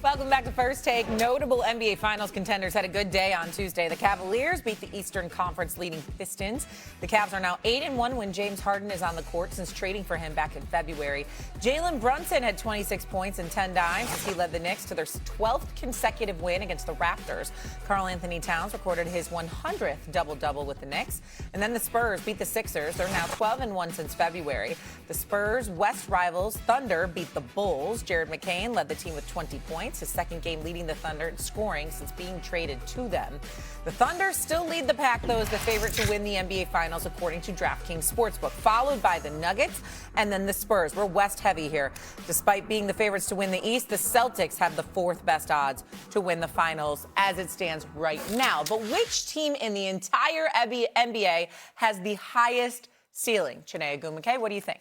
Welcome back to First Take. Notable NBA Finals contenders had a good day on Tuesday. The Cavaliers beat the Eastern Conference leading Pistons. The Cavs are now 8-1 when James Harden is on the court since trading for him back in February. Jalen Brunson had 26 points and 10 dimes as he led the Knicks to their 12th consecutive win against the Raptors. Karl-Anthony Towns recorded his 100th double-double with the Knicks. And then the Spurs beat the Sixers. They're now 12-1 since February. The Spurs' West rivals Thunder beat the Bulls. Jared McCain led the team with 20 points. His second game leading the Thunder in scoring since being traded to them. The Thunder still lead the pack, though, as the favorite to win the NBA Finals, according to DraftKings Sportsbook, followed by the Nuggets and then the Spurs. We're West heavy here. Despite being the favorites to win the East, the Celtics have the fourth best odds to win the Finals as it stands right now. But which team in the entire NBA has the highest ceiling? Chiney Ogwumike, what do you think?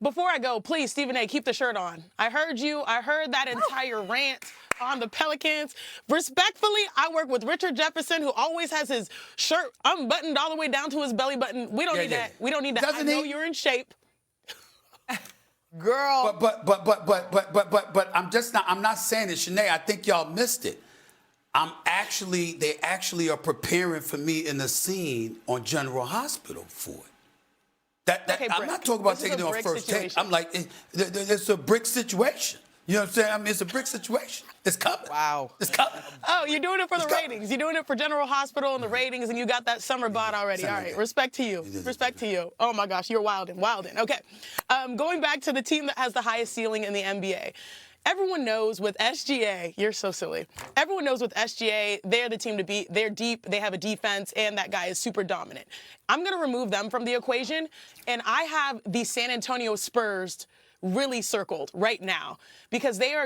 Before I go, please, Stephen A., keep the shirt on. I heard you. I heard that entire rant on the Pelicans. Respectfully, I work with Richard Jefferson, who always has his shirt unbuttoned all the way down to his belly button. We don't need that. We don't need that. I know you're in shape. Girl. But I'm not saying it, Shanae. I think y'all missed it. They actually are preparing for me in the scene on General Hospital for it. Okay, I'm not talking about taking it on First Take. I'm like, it's a brick situation. You know what I'm saying? I mean, it's a brick situation. It's coming. Wow. It's coming. Oh, you're doing it for the ratings. You're doing it for General Hospital and the ratings, and you got that summer bod already. All right, respect to you. Respect to you. Oh, my gosh, you're wildin'. Okay. Going back to the team that has the highest ceiling in the NBA. Everyone knows with SGA, you're so silly. Everyone knows with SGA, they're the team to beat. They're deep, they have a defense, and that guy is super dominant. I'm going to remove them from the equation, and I have the San Antonio Spurs really circled right now because they are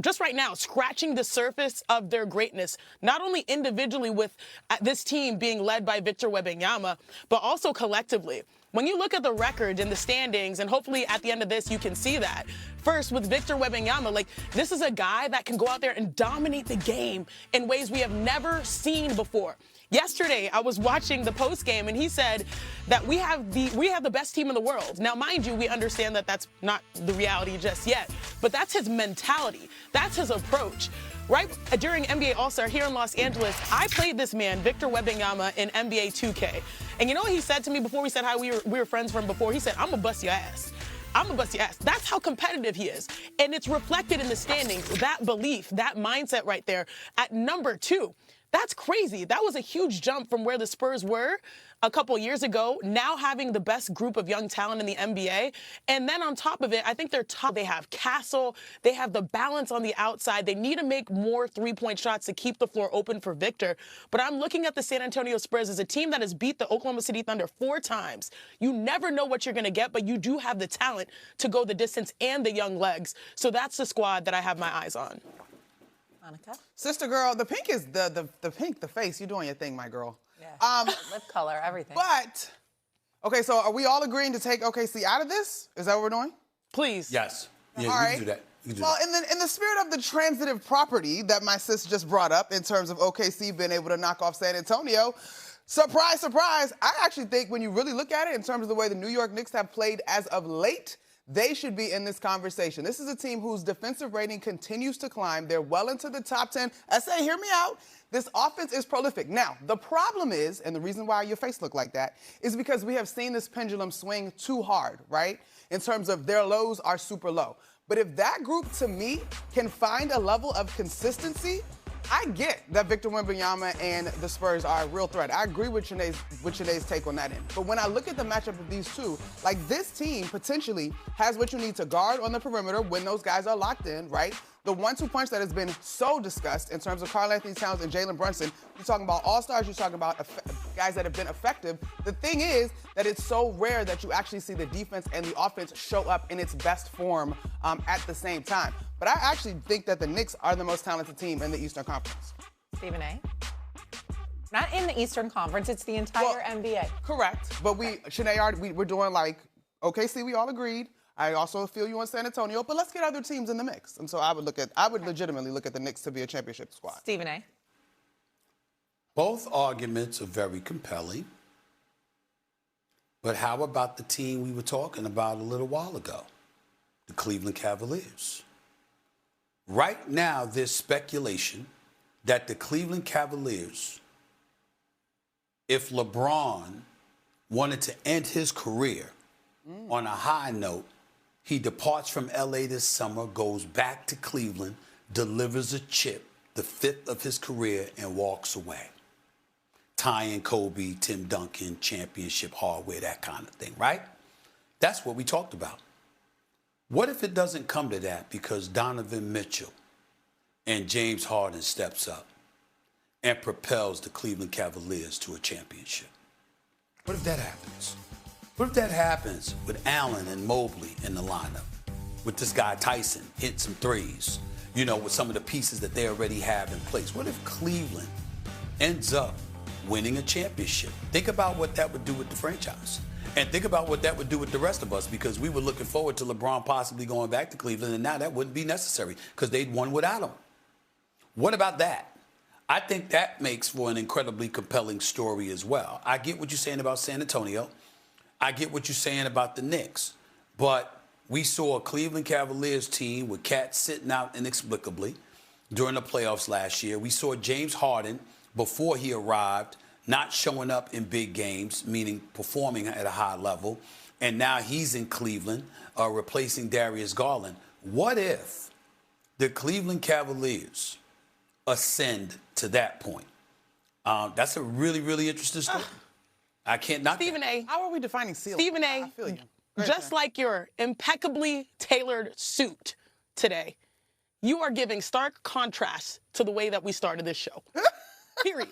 just right now scratching the surface of their greatness, not only individually with this team being led by Victor Wembanyama, but also collectively. When you look at the record and the standings, and hopefully at the end of this you can see that, first with Victor Wembanyama, this is a guy that can go out there and dominate the game in ways we have never seen before. Yesterday, I was watching the post game, and he said that we have the best team in the world. Now, mind you, we understand that that's not the reality just yet, but that's his mentality. That's his approach. Right during NBA All-Star here in Los Angeles, I played this man, Victor Wembanyama, in NBA 2K. And you know what he said to me before we said hi? We were friends from before. He said, "I'm gonna bust your ass. I'm gonna bust your ass." That's how competitive he is. And it's reflected in the standings, that belief, that mindset right there at number 2. That's crazy. That was a huge jump from where the Spurs were a couple years ago, now having the best group of young talent in the NBA. And then on top of it, I think they're tough. They have Castle. They have the balance on the outside. They need to make more three-point shots to keep the floor open for Victor. But I'm looking at the San Antonio Spurs as a team that has beat the Oklahoma City Thunder 4 times. You never know what you're going to get, but you do have the talent to go the distance and the young legs. So that's the squad that I have my eyes on. Monica? Sister girl, the pink is the pink, the face. You're doing your thing, my girl. Yeah. Lip color, everything. But, okay, so are we all agreeing to take OKC out of this? Is that what we're doing? Please. Yes. Yeah, all you right. can do that. Well, in the spirit of the transitive property that my sis just brought up in terms of OKC being able to knock off San Antonio, surprise, surprise, I actually think when you really look at it in terms of the way the New York Knicks have played as of late, they should be in this conversation. This is a team whose defensive rating continues to climb. They're well into the top 10. SA, hear me out. This offense is prolific. Now, the problem is, and the reason why your face looked like that, is because we have seen this pendulum swing too hard, right? In terms of their lows are super low. But if that group, to me, can find a level of consistency, I get that Victor Wembanyama and the Spurs are a real threat. I agree with Sinead's take on that end. But when I look at the matchup of these two, this team potentially has what you need to guard on the perimeter when those guys are locked in, right? The 1-2 punch that has been so discussed in terms of Karl-Anthony Towns and Jalen Brunson, you're talking about all-stars, you're talking about guys that have been effective. The thing is that it's so rare that you actually see the defense and the offense show up in its best form at the same time. But I actually think that the Knicks are the most talented team in the Eastern Conference. Stephen A. Not in the Eastern Conference, it's the entire NBA. Correct. But Sinead, we're doing OKC, we all agreed. I also feel you on San Antonio, but let's get other teams in the mix. And so I would legitimately look at the Knicks to be a championship squad. Stephen A. Both arguments are very compelling. But how about the team we were talking about a little while ago? The Cleveland Cavaliers. Right now, there's speculation that the Cleveland Cavaliers, if LeBron wanted to end his career on a high note, he departs from LA this summer, goes back to Cleveland, delivers a chip, the 5th of his career, and walks away. Tying Kobe, Tim Duncan, championship hardware, that kind of thing, right? That's what we talked about. What if it doesn't come to that because Donovan Mitchell and James Harden steps up and propels the Cleveland Cavaliers to a championship? What if that happens? What if that happens with Allen and Mobley in the lineup? With this guy Tyson hitting some threes, you know, with some of the pieces that they already have in place. What if Cleveland ends up winning a championship? Think about what that would do with the franchise. And think about what that would do with the rest of us, because we were looking forward to LeBron possibly going back to Cleveland, and now that wouldn't be necessary because they'd won without him. What about that? I think that makes for an incredibly compelling story as well. I get what you're saying about San Antonio. I get what you're saying about the Knicks. But we saw a Cleveland Cavaliers team with Cat sitting out inexplicably during the playoffs last year. We saw James Harden, before he arrived, not showing up in big games, meaning performing at a high level. And now he's in Cleveland, replacing Darius Garland. What if the Cleveland Cavaliers ascend to that point? That's a really, really interesting story. I can't knock Stephen A. How are we defining ceiling? Stephen A. I feel you. Just like your impeccably tailored suit today, you are giving stark contrast to the way that we started this show. Period.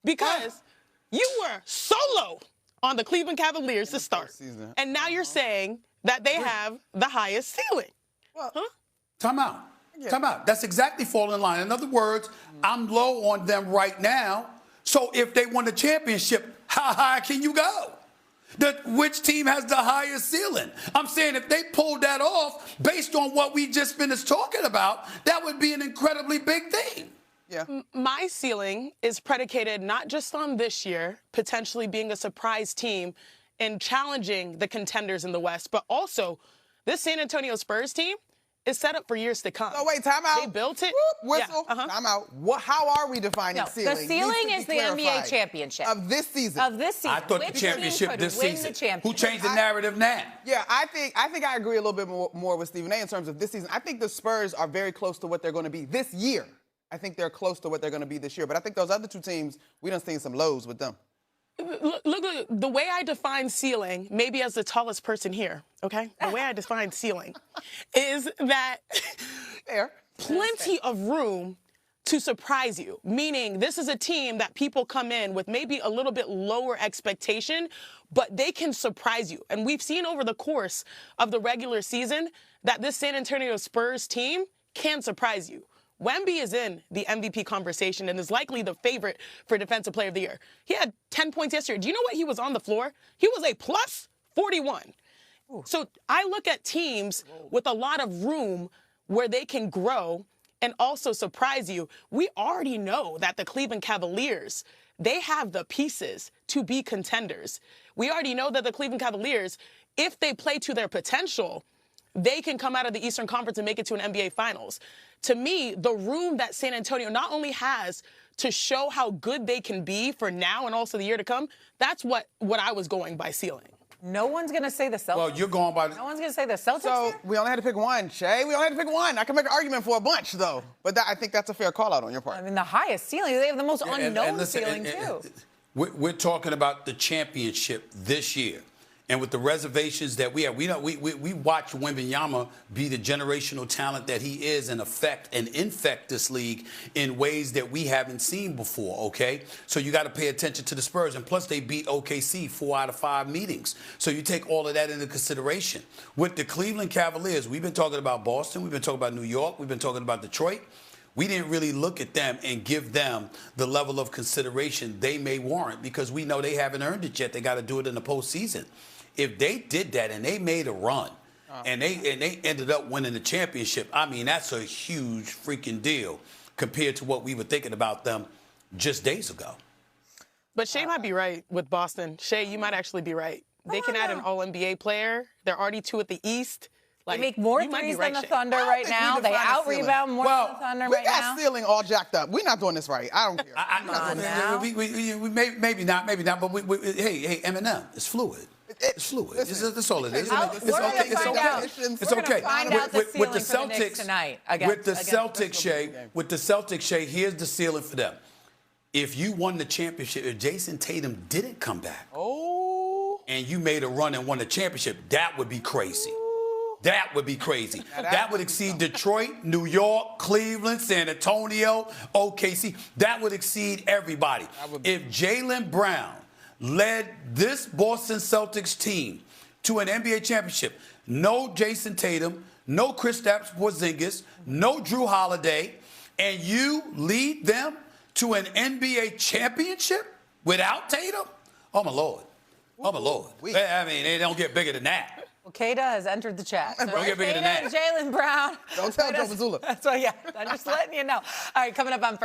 Because you were solo on the Cleveland Cavaliers to start. And now you're saying that they have the highest ceiling. Well, Time out. Time out. That's exactly falling in line. In other words, I'm low on them right now. So if they won the championship, how high can you go? Which team has the highest ceiling? I'm saying if they pulled that off based on what we just finished talking about, that would be an incredibly big thing. Yeah. My ceiling is predicated not just on this year potentially being a surprise team and challenging the contenders in the West, but also this San Antonio Spurs team is set up for years to come. Oh, wait, time out. They built it. Whoop, whistle. Yeah, Time out. How are we defining ceiling? The ceiling is the NBA championship. Of this season. Of this season. I thought Which the championship team could this win season. The championship? Who changed the narrative now? Yeah, I think I agree a little bit more with Stephen A. in terms of this season. I think the Spurs are very close to what they're going to be this year. I think they're close to what they're going to be this year. But I think those other two teams, we done seen some lows with them. Look, the way I define ceiling, maybe as the tallest person here, okay? The way I define ceiling is that plenty of room to surprise you, meaning this is a team that people come in with maybe a little bit lower expectation, but they can surprise you. And we've seen over the course of the regular season that this San Antonio Spurs team can surprise you. Wemby is in the MVP conversation and is likely the favorite for Defensive Player of the Year. He had 10 points yesterday. Do you know what he was on the floor? He was a plus 41. Ooh. So I look at teams with a lot of room where they can grow and also surprise you. We already know that the Cleveland Cavaliers, they have the pieces to be contenders. We already know that the Cleveland Cavaliers, if they play to their potential, they can come out of the Eastern Conference and make it to an NBA Finals. To me, the room that San Antonio not only has to show how good they can be for now and also the year to come, that's what I was going by ceiling. No one's going to say the Celtics. Well, you're going by... No one's going to say the Celtics. So we only had to pick one, Shay. We only had to pick one. I can make an argument for a bunch, though. But I think that's a fair call-out on your part. I mean, the highest ceiling. They have the most unknown ceiling, too. We're talking about the championship this year. And with the reservations that we have, we watch Wemby be the generational talent that he is and affect and infect this league in ways that we haven't seen before, okay? So you got to pay attention to the Spurs. And plus, they beat OKC 4 out of 5 meetings. So you take all of that into consideration. With the Cleveland Cavaliers, we've been talking about Boston. We've been talking about New York. We've been talking about Detroit. We didn't really look at them and give them the level of consideration they may warrant because we know they haven't earned it yet. They got to do it in the postseason. If they did that and they made a run and they ended up winning the championship, I mean, that's a huge freaking deal compared to what we were thinking about them just days ago. But Shay might be right with Boston. Shay, you might actually be right. They can add an All-NBA player. They're already 2 at the East. They Like, make more you might be threes right, than the Shay. Thunder I don't right think we now. They define a out ceiling. rebound more Well, than the Thunder We right got now. ceiling all jacked up. We're not doing this right. I don't care. Come on now. Maybe not, but hey, Eminem, it's fluid. It's fluid. That's all it is. We're It's gonna okay. It's find okay. out. It's We're gonna okay. find out the With ceiling the for the Knicks Celtics tonight with the against- Celtics, Shay, here's the ceiling for them. If you won the championship, if Jason Tatum didn't come back, and you made a run and won the championship, that would be crazy. That would be crazy. That would exceed Detroit, New York, Cleveland, San Antonio, OKC. That would exceed everybody. If Jaylen Brown led this Boston Celtics team to an NBA championship, no Jason Tatum, no Kristaps Porzingis, no Drew Holiday, and you lead them to an NBA championship without Tatum? Oh, my Lord. Oh, my Lord. I mean, they don't get bigger than that. Well, Kada has entered the chat. So Don't get bigger than Kada and Jaylen Brown. Don't tell Joe Mazzulla. That's why, yeah. I'm just letting you know. All right, coming up on